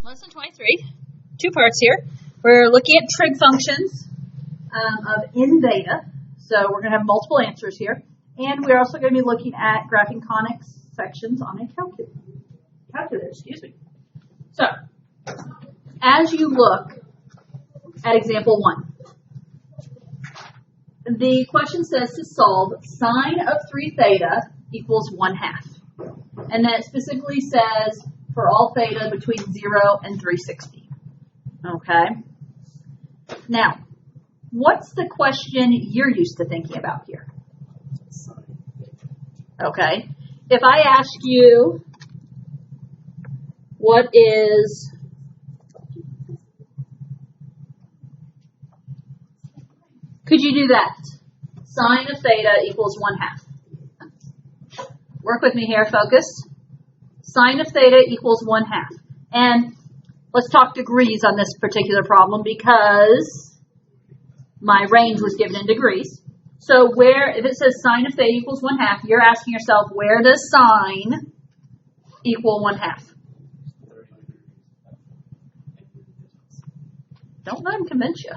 Lesson 23, two parts here. We're looking at trig functions of n theta. So we're going to have multiple answers here. And we're also going to be looking at graphing conic sections on a calculator. So, as you look at example 1, the question says to solve sine of 3 theta equals 1/2. And then it specifically says for all theta between 0 and 360. Okay? Now, what's the question you're used to thinking about here? Okay. If I ask you, what is could you do that? Sine of theta equals 1/2. Work with me here, focus. Sine of theta equals 1/2. And let's talk degrees on this particular problem because my range was given in degrees. So if it says sine of theta equals 1/2, you're asking yourself, where does sine equal 1/2? Don't let him convince you.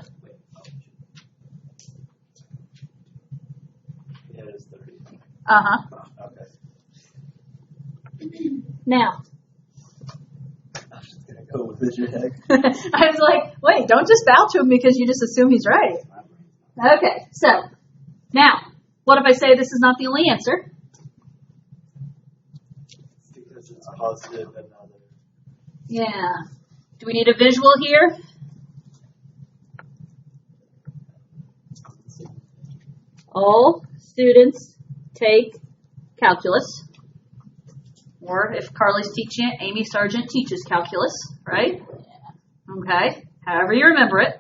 Yeah, it is 30. Uh-huh. Okay. Now, I'm just going to go with the jag. I was like, wait, don't just bow to him because you just assume he's right. Okay, so, now, what if I say this is not the only answer? Because it's positive and other. Yeah. Do we need a visual here? All students take calculus. Or if Carly's teaching it, Amy Sargent teaches calculus, right? Okay, however you remember it.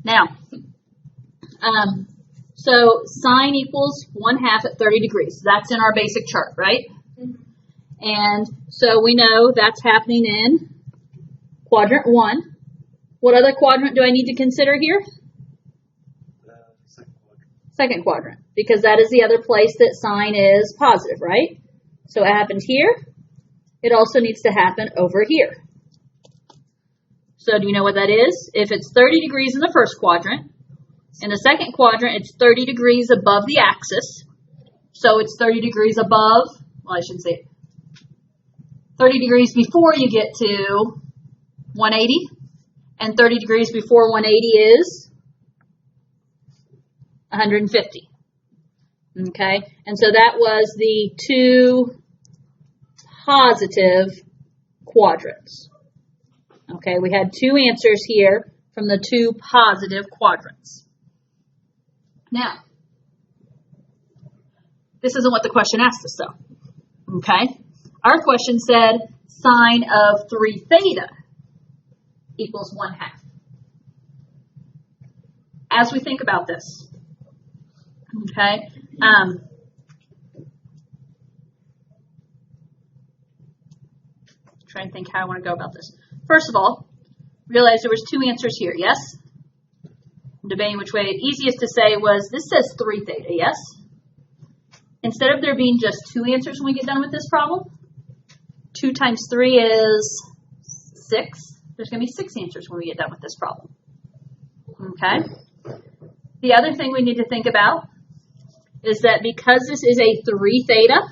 Now, so sine equals 1/2 at 30 degrees. That's in our basic chart, right? And so we know that's happening in quadrant 1. What other quadrant do I need to consider here? Second quadrant, because that is the other place that sine is positive, right? So it happened here. It also needs to happen over here. So do you know what that is? If it's 30 degrees in the first quadrant, in the second quadrant, it's 30 degrees above the axis. So it's 30 degrees above, well, I shouldn't say it. 30 degrees before you get to 180. And 30 degrees before 180 is 150. Okay, and so that was the two positive quadrants. Okay, we had two answers here from the two positive quadrants. Now, this isn't what the question asked us, though. Okay, our question said sine of 3 theta equals 1/2. As we think about this, okay, try and think how I want to go about this. First of all, realize there was two answers here, yes? I'm debating which way. Easiest to say was, this says 3 theta, yes? Instead of there being just two answers when we get done with this problem, 2 times 3 is 6. There's going to be 6 answers when we get done with this problem. Okay? The other thing we need to think about is that because this is a 3 theta,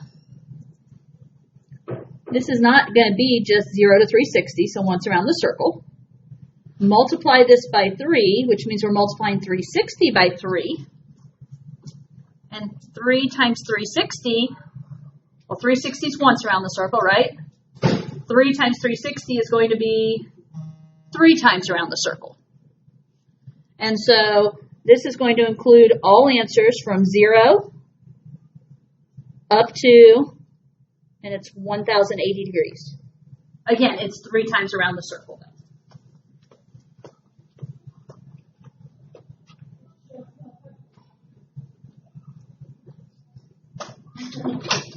this is not going to be just 0 to 360, so once around the circle. Multiply this by 3, which means we're multiplying 360 by 3. And 3 times 360, well, 360 is once around the circle, right? 3 times 360 is going to be 3 times around the circle. And so this is going to include all answers from 0 up to, and it's 1080 degrees. Again, it's 3 times around the circle, though.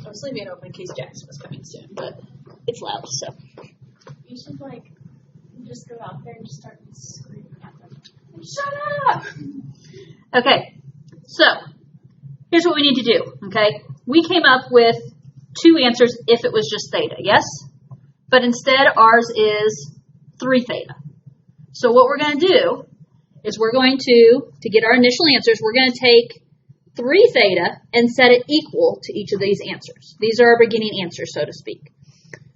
I was leaving it open in case Jackson was coming soon, but it's loud, so. You should, just go out there and just start screaming at them. Shut up! Okay, so here's what we need to do, okay? We came up with two answers if it was just theta, yes? but instead ours is 3 theta. So what we're going to do is we're going to get our initial answers, we're going to take 3 theta and set it equal to each of these answers. These are our beginning answers, so to speak.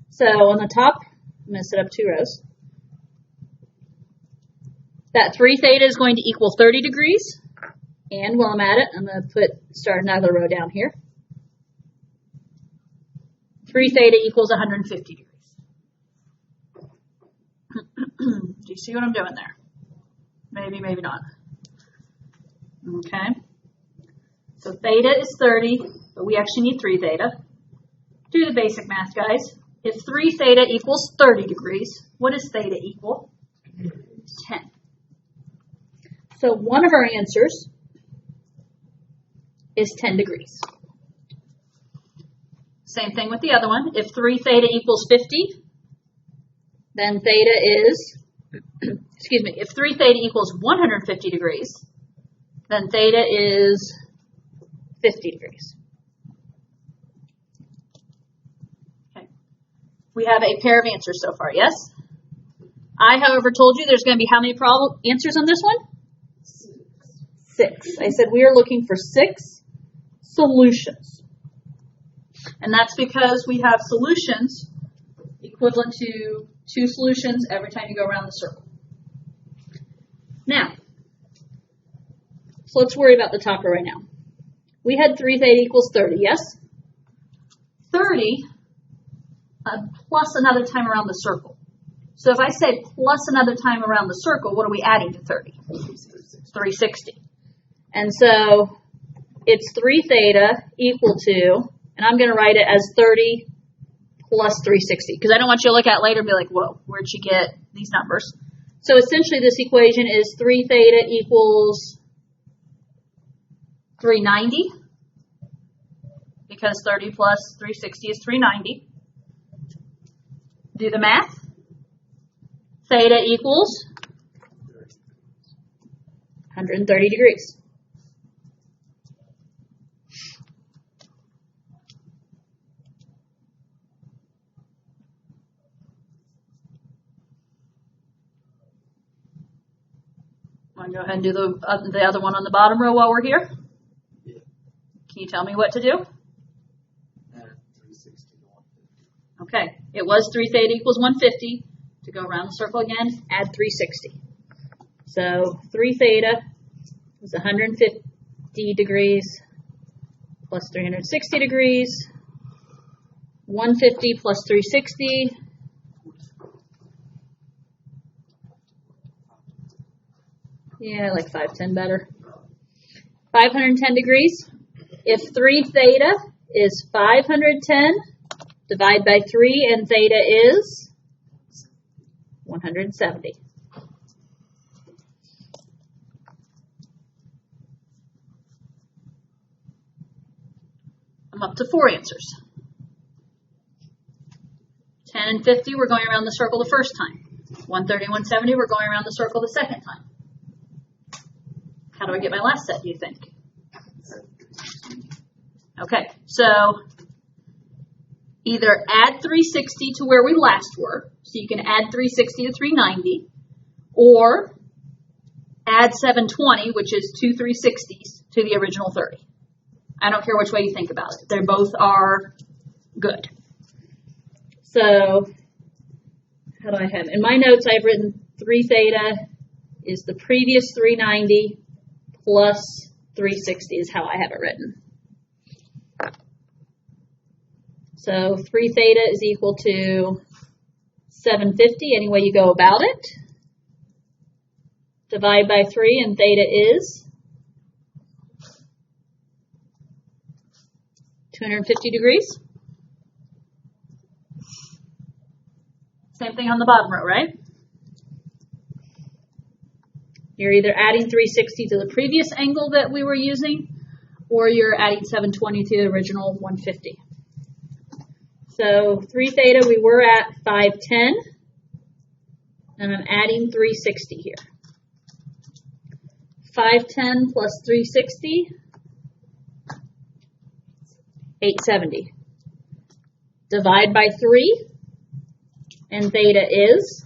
So on the top, I'm going to set up 2 rows. That 3 theta is going to equal 30 degrees. And while I'm at it, I'm going to start another row down here. 3 theta equals 150 degrees. Do you see what I'm doing there? Maybe, maybe not. Okay. So theta is 30, but we actually need 3 theta. Do the basic math, guys. If 3 theta equals 30 degrees, what does theta equal? 10. So one of our answers is 10 degrees. Same thing with the other one. If 3 theta equals 50, then theta is, excuse me, if 3 theta equals 150 degrees, then theta is 50 degrees. Okay. We have a pair of answers so far, yes? I, however, told you there's going to be how many answers on this one? 6. I said we are looking for 6 solutions. And that's because we have solutions equivalent to 2 solutions every time you go around the circle. Now, so let's worry about the top row right now. We had 3 theta equals 30, yes? 30 plus another time around the circle. So if I say plus another time around the circle, what are we adding to 30? 360. And so it's 3 theta equal to, and I'm going to write it as 30 plus 360, because I don't want you to look at it later and be like, whoa, where'd you get these numbers? So essentially this equation is 3 theta equals 390, because 30 plus 360 is 390. Do the math. Theta equals 130 degrees. Want to go ahead and do the other one on the bottom row while we're here? Yeah. Can you tell me what to do? Add 360 to 150. Okay, it was 3 theta equals 150. To go around the circle again, add 360. So 3 theta is 150 degrees plus 360 degrees. 150 plus 360. Yeah, I like 510 better. 510 degrees. If 3 theta is 510, divide by 3, and theta is 170. I'm up to 4 answers. 10 and 50, we're going around the circle the first time. 130 and 170, we're going around the circle the second time. How do I get my last set, do you think? Okay, so either add 360 to where we last were, so you can add 360 to 390, or add 720, which is 2 360s, to the original 30. I don't care which way you think about it. They both are good. So, how do I have it? In my notes, I've written 3 theta is the previous 390 plus 360 is how I have it written. So 3 theta is equal to 750, any way you go about it. Divide by 3, and theta is 250 degrees. Same thing on the bottom row, right? You're either adding 360 to the previous angle that we were using, or you're adding 720 to the original 150. So 3 theta, we were at 510, and I'm adding 360 here. 510 plus 360, 870. Divide by 3, And theta is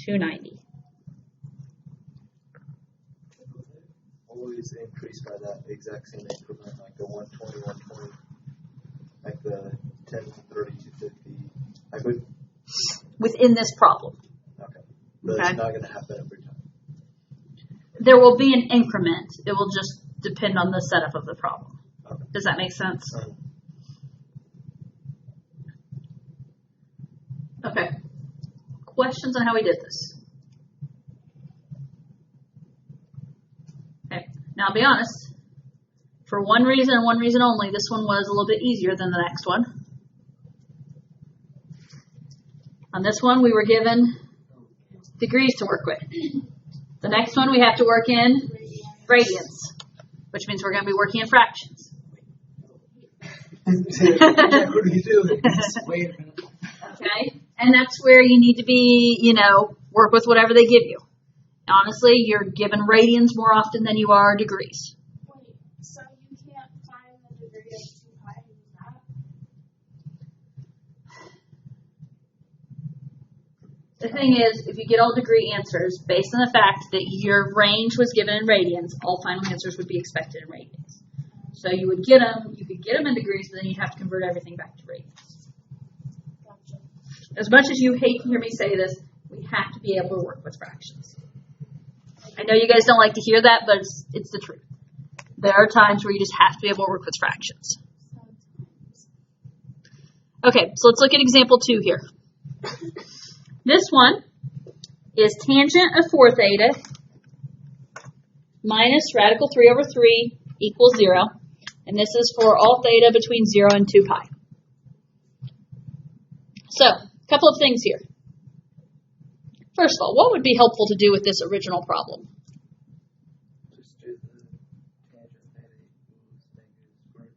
290. Always increase by that exact same increment, like the 120, 120, like the 10, 30, 50. Like with, Within this problem. okay. But Okay. it's not going to happen every time. There will be an increment. It will just depend on the setup of the problem. Okay. Does that make sense? Okay. Questions on how we did this? Okay. Now, I'll be honest. For one reason and one reason only, this one was a little bit easier than the next one. On this one, we were given degrees to work with. The next one, we have to work in radians, which means we're going to be working in fractions. What are you doing? Wait a minute. Okay? And that's where you need to be, work with whatever they give you. Honestly, you're given radians more often than you are degrees. Wait, so you can't find the degree of 2 pi and use that? The thing is, if you get all degree answers, based on the fact that your range was given in radians, all final answers would be expected in radians. So you could get them in degrees, but then you'd have to convert everything back to radians. Gotcha. As much as you hate to hear me say this, we have to be able to work with fractions. I know you guys don't like to hear that, but it's the truth. There are times where you just have to be able to work with fractions. Okay, so let's look at example 2 here. This one is tangent of 4 theta minus radical 3 over 3 equals 0. And this is for all theta between 0 and 2 pi. So, a couple of things here. First of all, what would be helpful to do with this original problem? Just do the tangent theta equals negative square root of 3 over 3.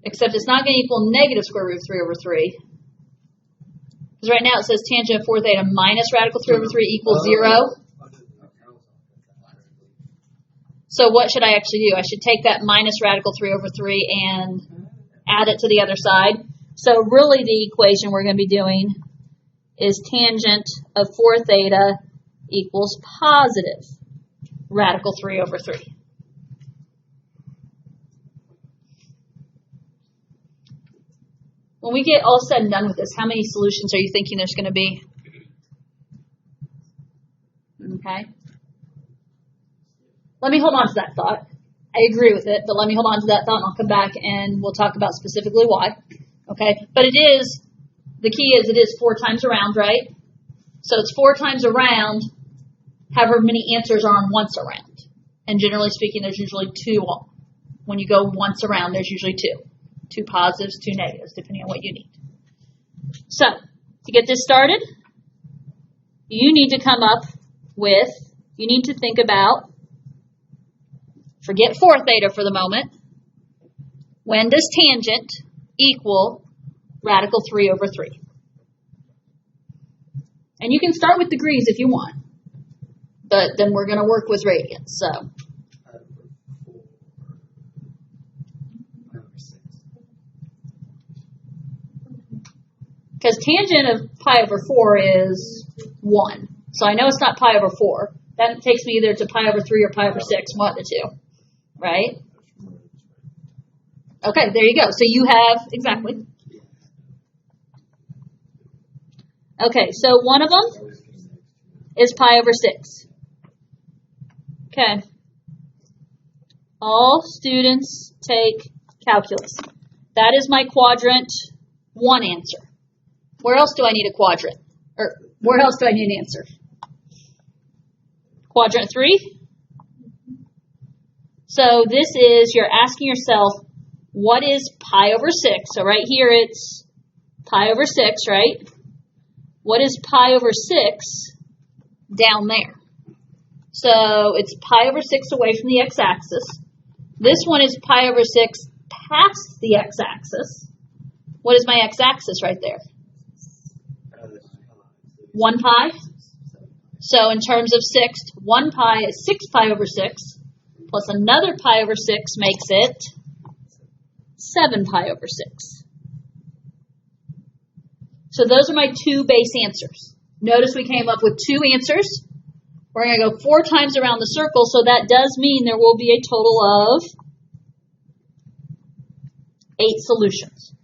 Except it's not going to equal negative square root of 3 over 3. Because right now it says tangent of 4 theta minus radical 3 over 3 equals 0. So what should I actually do? I should take that minus radical 3 over 3 and add it to the other side. So really the equation we're going to be doing is tangent of 4 theta equals positive radical 3 over 3. When we get all said and done with this, how many solutions are you thinking there's going to be? Okay. Let me hold on to that thought. I agree with it, but let me hold on to that thought and I'll come back and we'll talk about specifically why. Okay. But the key is it is 4 times around, right? So it's 4 times around, however many answers are on once around. And generally speaking, there's usually 2. When you go once around, there's usually 2. 2 positives, 2 negatives, depending on what you need. So, to get this started, you need to think about, forget 4 theta for the moment. When does tangent equal radical 3 over 3? And you can start with degrees if you want, but then we're going to work with radians. So, because tangent of pi over 4 is 1. So I know it's not pi over 4. That takes me either to pi over 3 or pi over 6, one of the two. Right? Okay, there you go. So you have, exactly. Okay, so one of them is pi over 6. Okay. All students take calculus. That is my quadrant 1 answer. Where else do I need a quadrant? Or where else do I need an answer? Quadrant 3? So this is, you're asking yourself, what is pi over 6? So right here it's pi over 6, right? What is pi over 6 down there? So it's pi over 6 away from the x-axis. This one is pi over 6 past the x-axis. What is my x-axis right there? 1 pi. So in terms of sixth, 1 pi is 6 pi over 6, plus another pi over 6 makes it 7 pi over 6. So those are my two base answers. Notice we came up with two answers. We're going to go 4 times around the circle, so that does mean there will be a total of 8 solutions.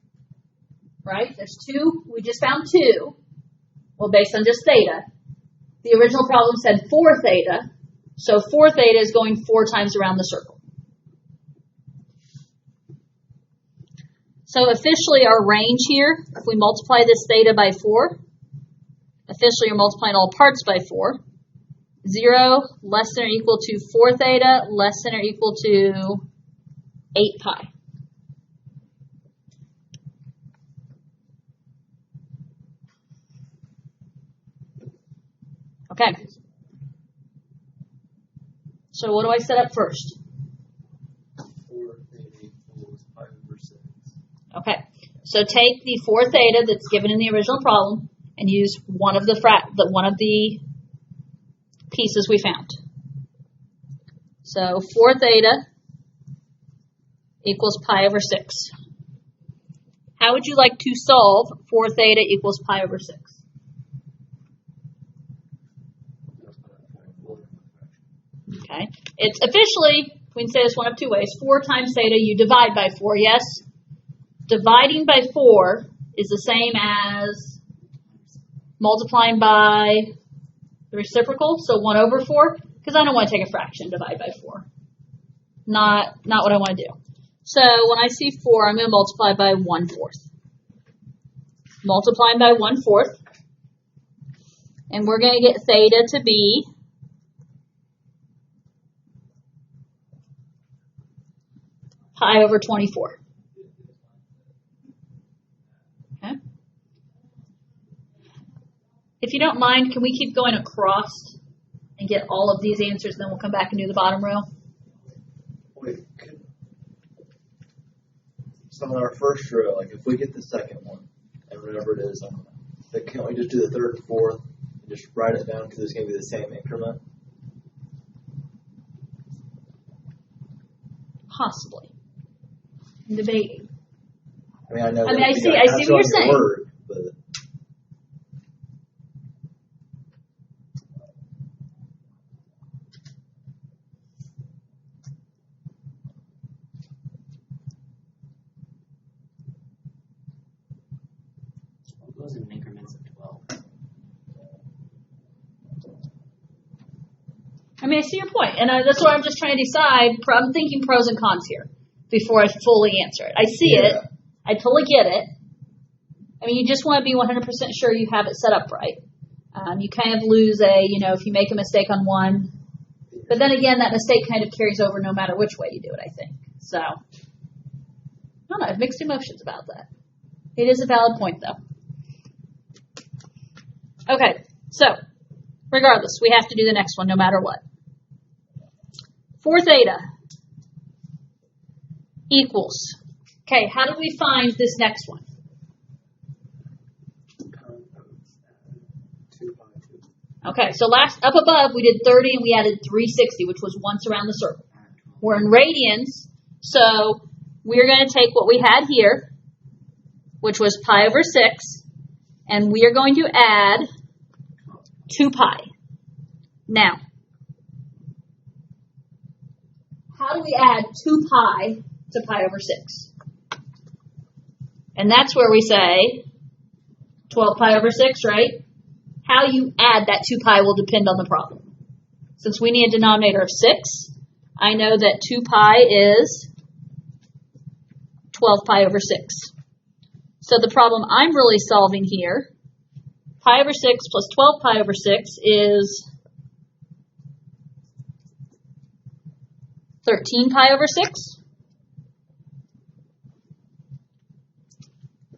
Right? There's 2. We just found 2. Well, based on just theta. The original problem said 4 theta, so 4 theta is going 4 times around the circle. So officially our range here, if we multiply this theta by 4, officially you're multiplying all parts by 4. 0 less than or equal to 4 theta less than or equal to 8 pi. Okay. So what do I set up first? 4 theta equals pi over 6. Okay. So take the 4 theta that's given in the original problem and use one of the pieces we found. So 4 theta equals pi over 6. How would you like to solve 4 theta equals pi over 6? Okay. It's officially, we can say this one of 2 ways. 4 times theta, you divide by 4, yes? Dividing by 4 is the same as multiplying by the reciprocal, so 1 over 4, because I don't want to take a fraction and divide by 4. Not what I want to do. So when I see 4, I'm going to multiply by 1/4. Multiplying by 1/4, and we're going to get theta to be pi over 24. Okay. If you don't mind, can we keep going across and get all of these answers, and then we'll come back and do the bottom row? Wait, so on our first row, like if we get the second one, and whatever it is, I don't know, but can't we just do the third and fourth and just write it down because it's going to be the same increment? Possibly. I'm debating. I mean, I know. I see what you're saying. Word, but It goes in increments of 12. I mean, I see your point, and that's what I'm just trying to decide. I'm thinking pros and cons here before I fully answer it. I see it. I totally get it. I mean, you just want to be 100% sure you have it set up right. You kind of lose if you make a mistake on one. But then again, that mistake kind of carries over no matter which way you do it, I think. So, I don't know. I have mixed emotions about that. It is a valid point, though. Okay, so, regardless, we have to do the next one no matter what. 4 theta equals. Okay, how do we find this next one? 2 pi 2. Okay, so up above we did 30 and we added 360, which was once around the circle. We're in radians, so we're going to take what we had here, which was pi over 6, and we are going to add 2 pi. Now, how do we add 2 pi to pi over 6? And that's where we say 12 pi over 6, right? How you add that 2 pi will depend on the problem. Since we need a denominator of 6, I know that 2 pi is 12 pi over 6. So the problem I'm really solving here, pi over 6 plus 12 pi over 6 is 13 pi over 6.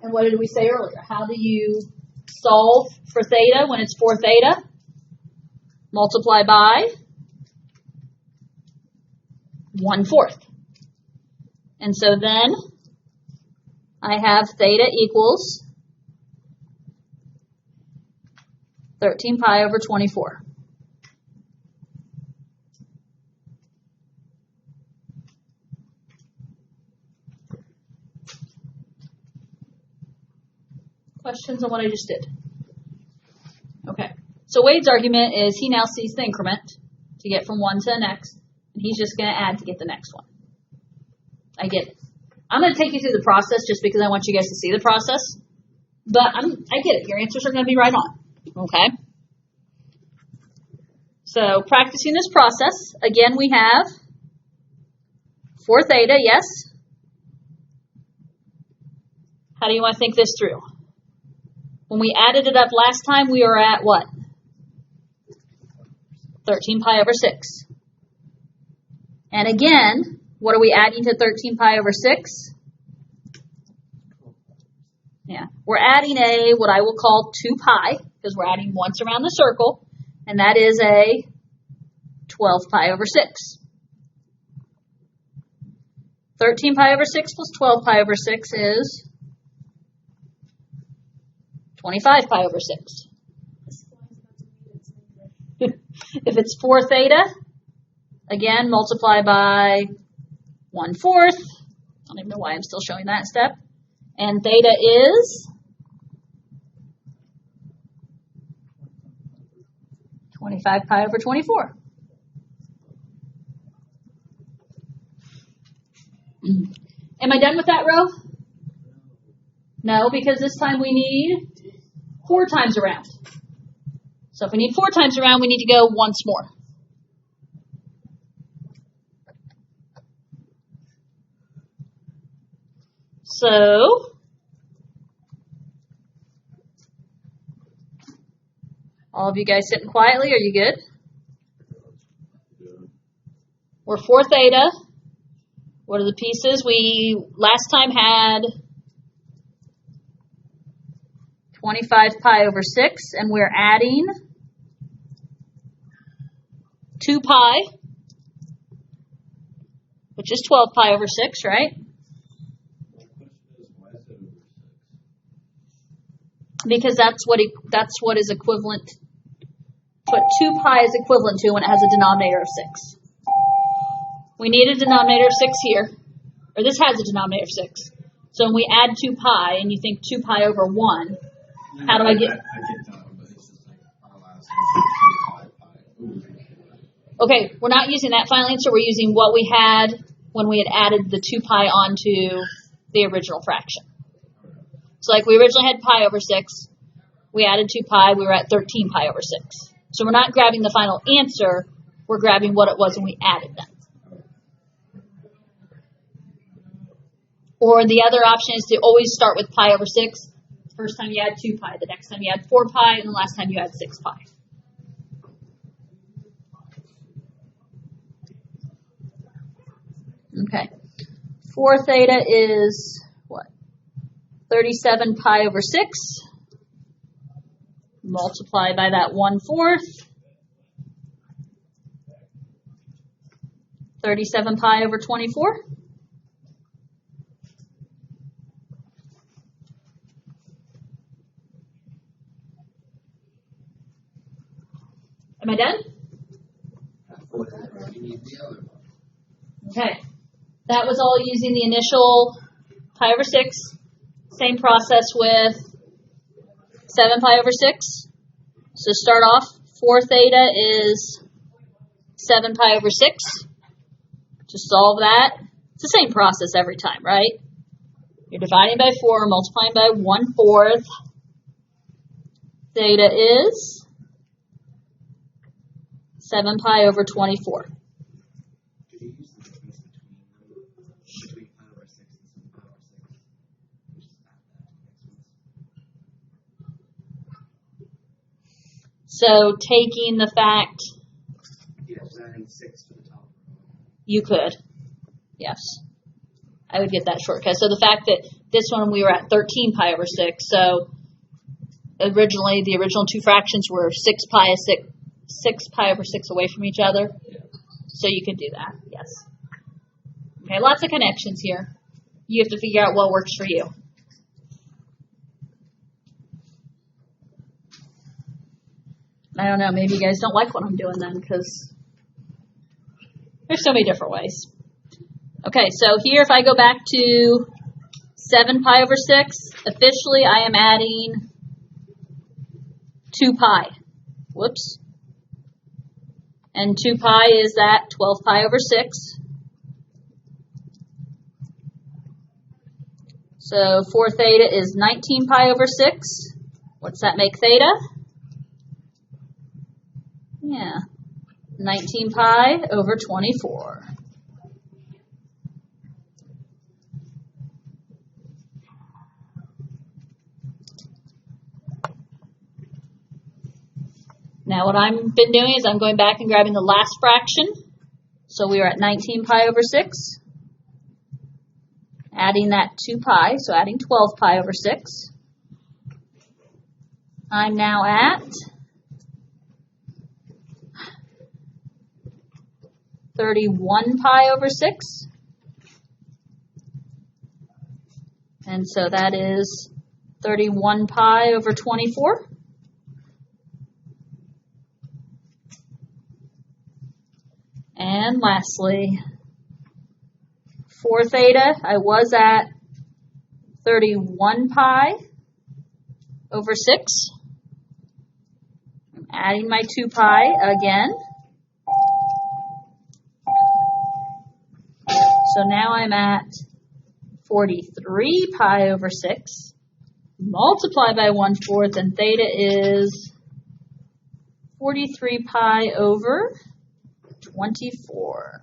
And what did we say earlier? How do you solve for theta when it's 4 theta? Multiply by 1/4. And so then I have theta equals 13 pi over 24. Questions? questions on what I just did? Okay. So Wade's argument is he now sees the increment to get from 1 to the next, and he's just going to add to get the next one. I get it. I'm going to take you through the process just because I want you guys to see the process. But I get it. Your answers are going to be right on. Okay? So practicing this process, again, we have 4 theta, yes? How do you want to think this through? When we added it up last time, we were at what? 13 pi over 6. And again, what are we adding to 13 pi over 6? Yeah, we're adding what I will call 2 pi, because we're adding once around the circle, and that is a 12 pi over 6. 13 pi over 6 plus 12 pi over 6 is 25 pi over 6. If it's 4 theta, again, multiply by 1/4. I don't even know why I'm still showing that step. And theta is 25 pi over 24. Am I done with that row? No, because this time we need 4 times around. So if we need 4 times around, we need to go once more. So all of you guys sitting quietly, are you good? We're 4 theta. What are the pieces? We last time had 25 pi over 6, and we're adding 2 pi, which is 12 pi over 6, right? Because that's what is equivalent. What 2 pi is equivalent to when it has a denominator of 6. We need a denominator of 6 here, or this has a denominator of 6. So when we add 2 pi, and you think 2 pi over 1, how do I get? I get that, but it's just like our last answer. Okay, we're not using that final answer. We're using what we had when we had added the 2 pi onto the original fraction. So like we originally had pi over 6, we added 2 pi, we were at 13 pi over 6. So we're not grabbing the final answer, we're grabbing what it was when we added them. Or the other option is to always start with pi over 6. First time you add 2 pi, the next time you add 4 pi, and the last time you add 6 pi. Okay. 4 theta is what? 37 pi over 6. Multiply by that 1/4. 37 pi over 24. Am I done? Okay. That was all using the initial pi over 6. Same process with 7 pi over 6. So start off, 4 theta is 7 pi over 6. To solve that, it's the same process every time, right? You're dividing by 4, multiplying by 1/4. Theta is 7 pi over 24. Did you use the difference between pi over 6 and 7 pi over 6? We just add that to the next one. So taking the fact, Yeah, just adding 6 to the top. you could. Yes. I would get that shortcut. So the fact that this one we were at 13 pi over 6, so originally the original two fractions were 6 pi over 6 away from each other. Yeah. So you could do that, yes. Okay, lots of connections here. You have to figure out what works for you. I don't know, maybe you guys don't like what I'm doing then, because there's so many different ways. Okay, so here if I go back to 7 pi over 6, officially I am adding 2 pi. Whoops. And 2 pi is that 12 pi over 6. So 4 theta is 19 pi over 6. What's that make theta? Yeah, 19 pi over 24. Now what I've been doing is I'm going back and grabbing the last fraction. So we are at 19 pi over 6. Adding that 2 pi, so adding 12 pi over 6. I'm now at 31 pi over 6. And so that is 31 pi over 24. And lastly, 4 theta, I was at 31 pi over 6. I'm adding my 2 pi again. So now I'm at 43 pi over 6. Multiply by 1/4, and theta is 43 pi over 24.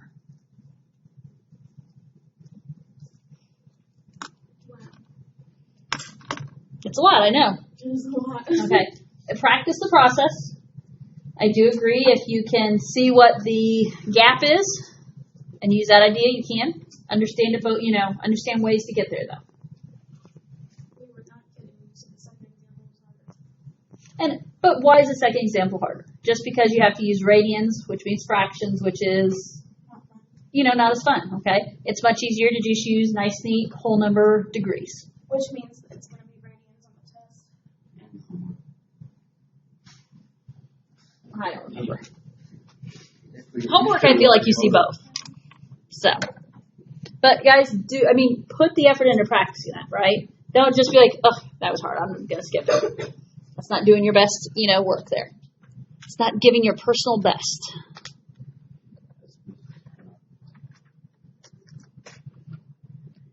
It's a lot, I know. It was a lot. Okay. Practice the process. I do agree if you can see what the gap is and use that idea, you can. Understand about, understand ways to get there though. We were not getting to the second example. But why is the second example harder? Just because you have to use radians, which means fractions, which is, Not fun. not as fun, okay? It's much easier to just use nice, neat, whole number degrees. Which means it's going to be radians on the test. I don't remember. Homework, I feel like you see both. So, but guys, put the effort into practicing that, right? Don't just be like, oh, that was hard, I'm going to skip it. That's not doing your best, work there. It's not giving your personal best.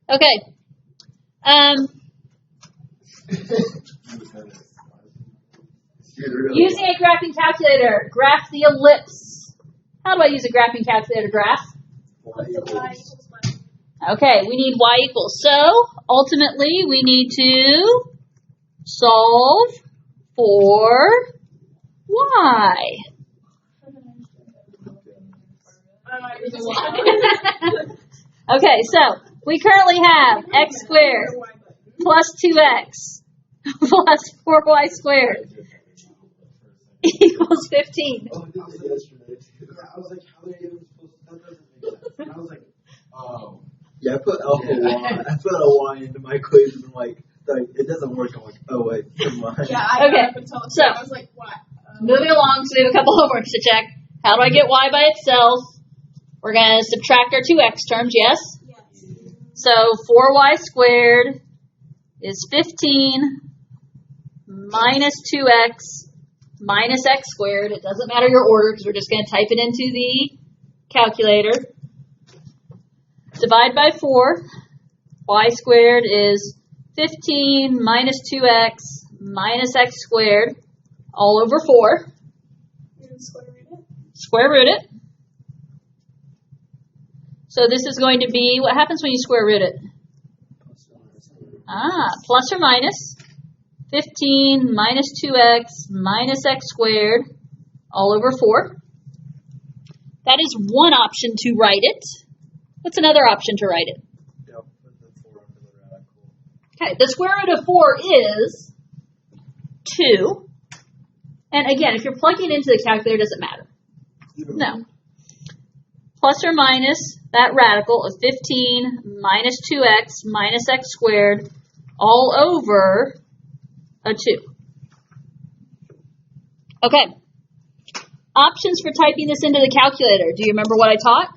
Okay. Using a graphing calculator, graph the ellipse. How do I use a graphing calculator to graph? What's the y equals y? Okay, we need y equals. So, ultimately, we need to solve for y. Okay, so we currently have x squared plus 2x plus 4y squared equals 15. Oh, I did that yesterday. I was like, how are they even supposed to, that doesn't make sense. And I was like, oh. Yeah, I put alpha y. I put a y into my equation. I'm like, it doesn't work. I'm like, oh wait, never mind. Yeah, I Okay, got up until so- I was like, what? Moving along, so we have a couple homeworks to check. How do I get y by itself? We're going to subtract our 2x terms, yes? Yes. So 4y squared is 15 minus 2x minus x squared. It doesn't matter your order because we're just going to type it into the calculator. Divide by 4. Y squared is 15 minus 2x minus x squared all over 4. You can square root it. Square root it. So this is going to be, what happens when you square root it? Plus or minus 15 minus 2x minus x squared all over 4. That is one option to write it. What's another option to write it? Yeah, put the 4 under the radical. Okay, the square root of 4 is 2. And again, if you're plugging it into the calculator, does it matter? No. Plus or minus that radical of 15 minus 2x minus x squared all over a 2. Okay. Options for typing this into the calculator. Do you remember what I taught?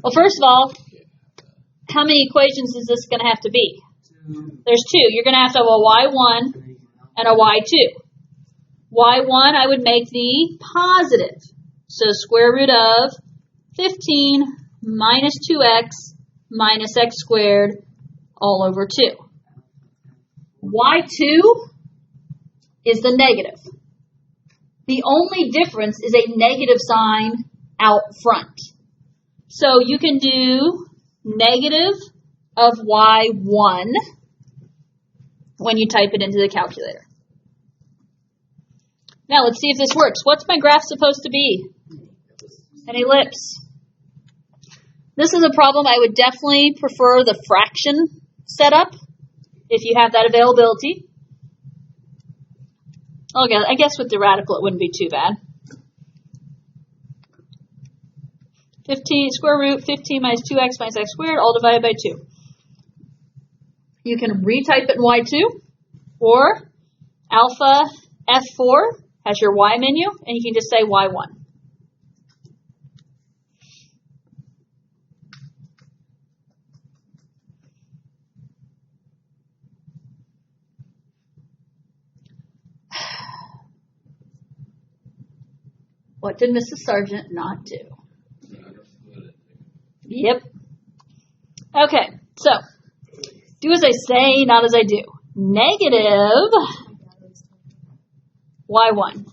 Well, first of all, how many equations is this going to have to be? There's 2. You're going to have a y1 and a y2. y1 I would make the positive. So square root of 15 minus 2x minus x squared all over 2. y2 is the negative. The only difference is a negative sign out front. So you can do negative of y1 when you type it into the calculator. Now let's see if this works. What's my graph supposed to be? An ellipse. This is a problem I would definitely prefer the fraction setup if you have that availability. Okay, I guess with the radical it wouldn't be too bad. 15 square root 15 minus 2x minus x squared all divided by 2. You can retype it in y2 or alpha F4 has your y menu and you can just say y1. What did Mrs. Sargent not do? Yep. Okay, so do as I say, not as I do. Negative y1.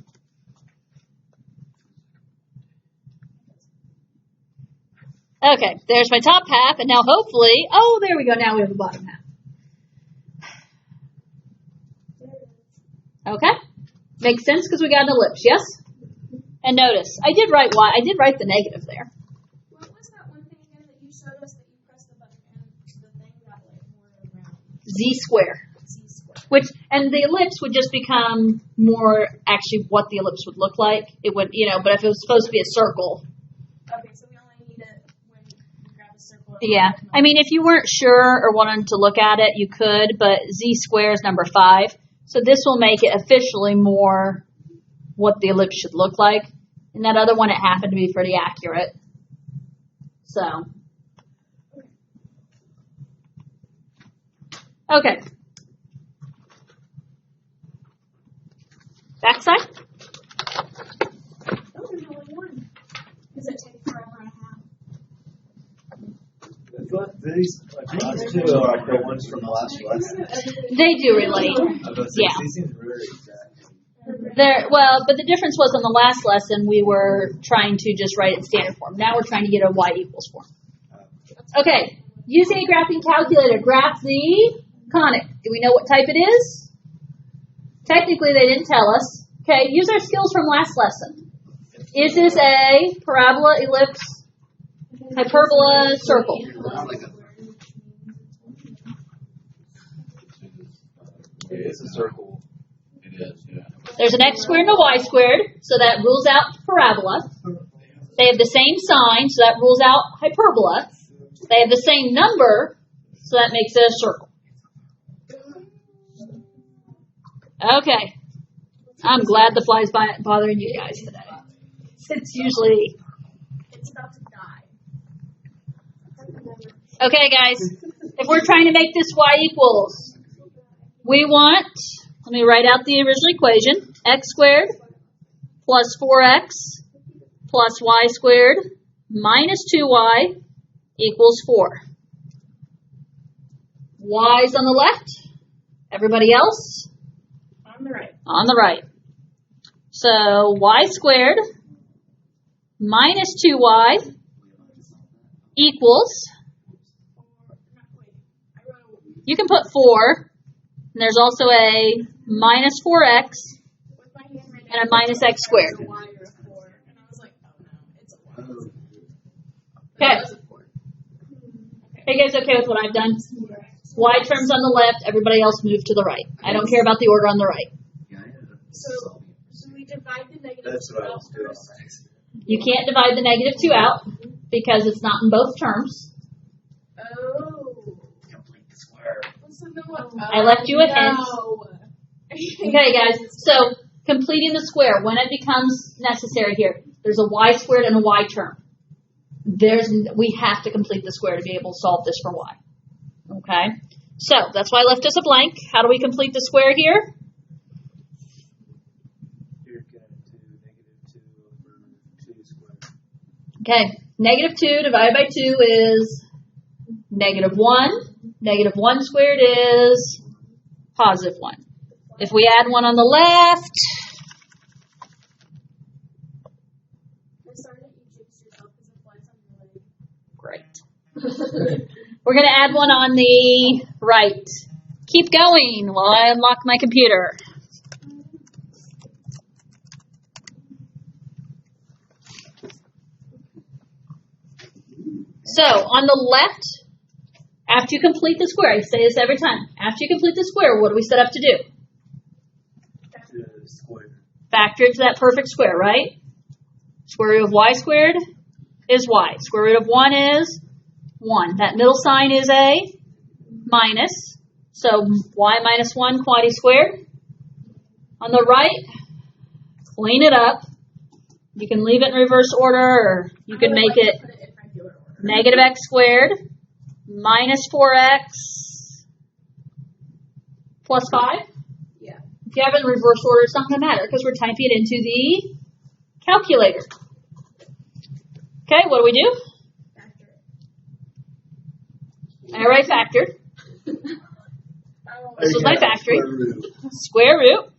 Okay, there's my top half, and now hopefully, oh, there we go. Now we have the bottom half. Okay, makes sense because we got an ellipse, yes? And notice, I did write the negative there. What was that one thing again that you showed us that you pressed the button and the thing got like more around? Z square. Z squared. Which, and the ellipse would just become more actually what the ellipse would look like. It would, but if it was supposed to be a circle. Okay, so we only need it when you grab a circle. Yeah. I mean, if you weren't sure or wanted to look at it, you could, but Z square is number 5. So this will make it officially more what the ellipse should look like. And that other one, it happened to be pretty accurate. So. Okay. Backside? Oh, there's only one. Does it take forever and a half? These two are like the ones from the last lesson. They do relate. Yeah. These seem very exact. But the difference was on the last lesson we were trying to just write it in standard form. Now we're trying to get a y equals form. Okay, using a graphing calculator, graph the conic. Do we know what type it is? Technically, they didn't tell us. Okay, use our skills from last lesson. Is this a parabola, ellipse, hyperbola, circle? It's a circle. It is, yeah. There's an x squared and a y squared, so that rules out parabola. They have the same sign, so that rules out hyperbola. They have the same number, so that makes it a circle. Okay. I'm glad the fly's bothering you guys today. It's usually... It's about to die. Okay, guys. If we're trying to make this y equals, we want... Let me write out the original equation. X squared plus 4x plus y squared minus 2y equals 4. Y's on the left. Everybody else? On the right. On the right. So y squared minus 2y equals, you can put 4, and there's also a minus 4x and a minus x squared. Okay. Are you guys okay with what I've done? Y terms on the left, everybody else move to the right. I don't care about the order on the right. So we divide the negative. That's what I was doing. You can't divide the negative 2 out because it's not in both terms. Oh. Complete the square. I left you a hint. Okay, guys, so completing the square, when it becomes necessary here, there's a y squared and a y term. We have to complete the square to be able to solve this for y. Okay, so that's why I left us a blank. How do we complete the square here? Okay, negative 2 divided by 2 is negative 1. Negative 1 squared is positive 1. If we add 1 on the left, I'm sorry that you jinxed yourself because it flies on your leg. great. We're going to add 1 on the right. Keep going while I unlock my computer. So, on the left, after you complete the square, I say this every time, after you complete the square, what do we set up to do? Square. Factor it to that perfect square, right? Square root of y squared is y. Square root of 1 is 1. That middle sign is a minus. So, y minus 1 quantity squared. On the right, clean it up. You can leave it in reverse order, or you can make it negative x squared minus 4x plus 5. Yeah. If you have it in reverse order, it's not going to matter because we're typing it into the calculator. Okay, what do we do? Factor it. I already factored. This was my factory. Square root.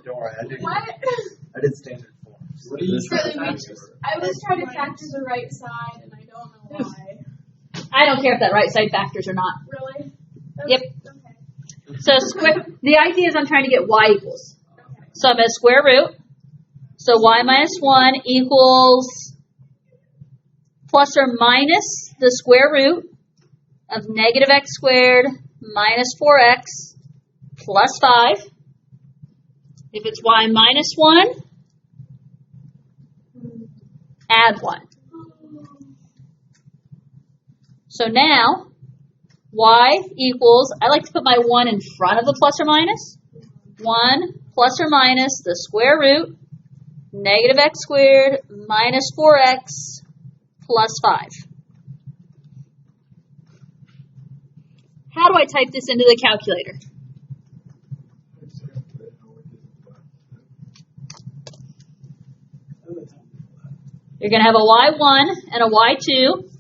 Don't worry, I did standard forms. What do you This really is mean? factor. I was trying to factor the right side, and I don't know why. I don't care if that right side factors or not. Really? Yep. Okay. So square. The idea is I'm trying to get y equals. Okay. So I'm at square root. So y minus 1 equals plus or minus the square root of negative x squared minus 4x plus 5. If it's y minus 1, add 1. So now, y equals, I like to put my 1 in front of the plus or minus. 1 plus or minus the square root, negative x squared minus 4x plus 5. How do I type this into the calculator? You're going to have a y1 and a y2.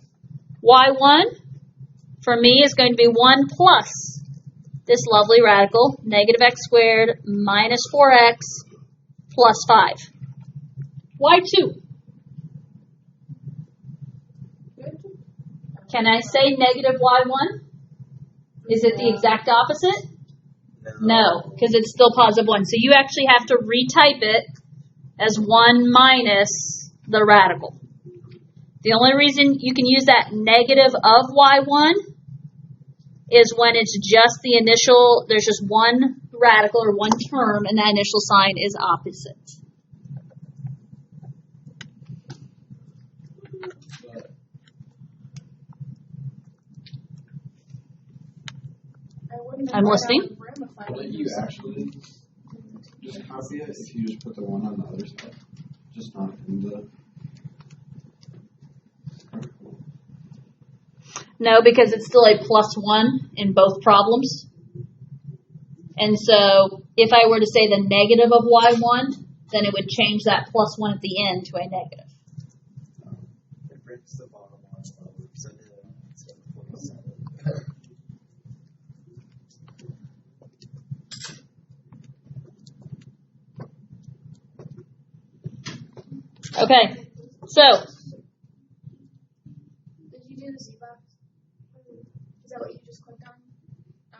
y1 for me is going to be 1 plus this lovely radical, negative x squared minus 4x plus 5. y2. Can I say negative y1? Is it the exact opposite? No, because it's still positive 1. So you actually have to retype it as 1 minus the radical. The only reason you can use that negative of y1 is when it's just the initial, there's just one radical or one term, and that initial sign is opposite. I'm listening. Wouldn't you actually just copy it if you just put the 1 on the other side? Just not in the... No, because it's still a plus 1 in both problems. And so if I were to say the negative of y1, then it would change that plus 1 at the end to a negative. It breaks the bottom line of 47. Okay, so Did you do the Z-box? Is that what you just clicked on?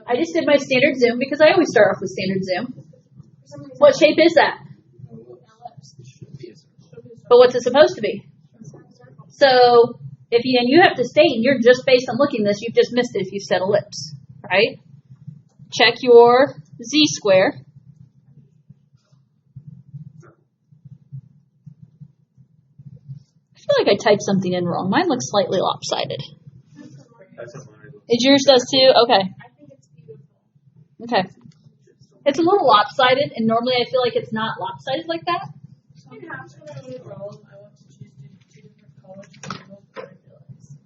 I just did my standard zoom because I always start off with standard zoom. For some reason, What shape is that? ellipse. But what's it supposed to be? So if you, and you have to state, and you're just based on looking at this, you've just missed it if you said ellipse, right? Check your z-square. I feel like I typed something in wrong. Mine looks slightly lopsided. That's what mine is. Is yours does too? Okay. I think it's beautiful. Okay. It's a little lopsided, and normally I feel like it's not lopsided like that. You can have to really roll. I want to choose two different colors for both ridiculous.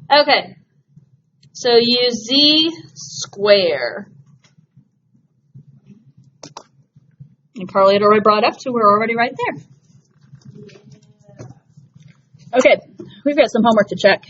Okay. So use z-square. And Carly had already brought up, so we're already right there. Okay, we've got some homework to check.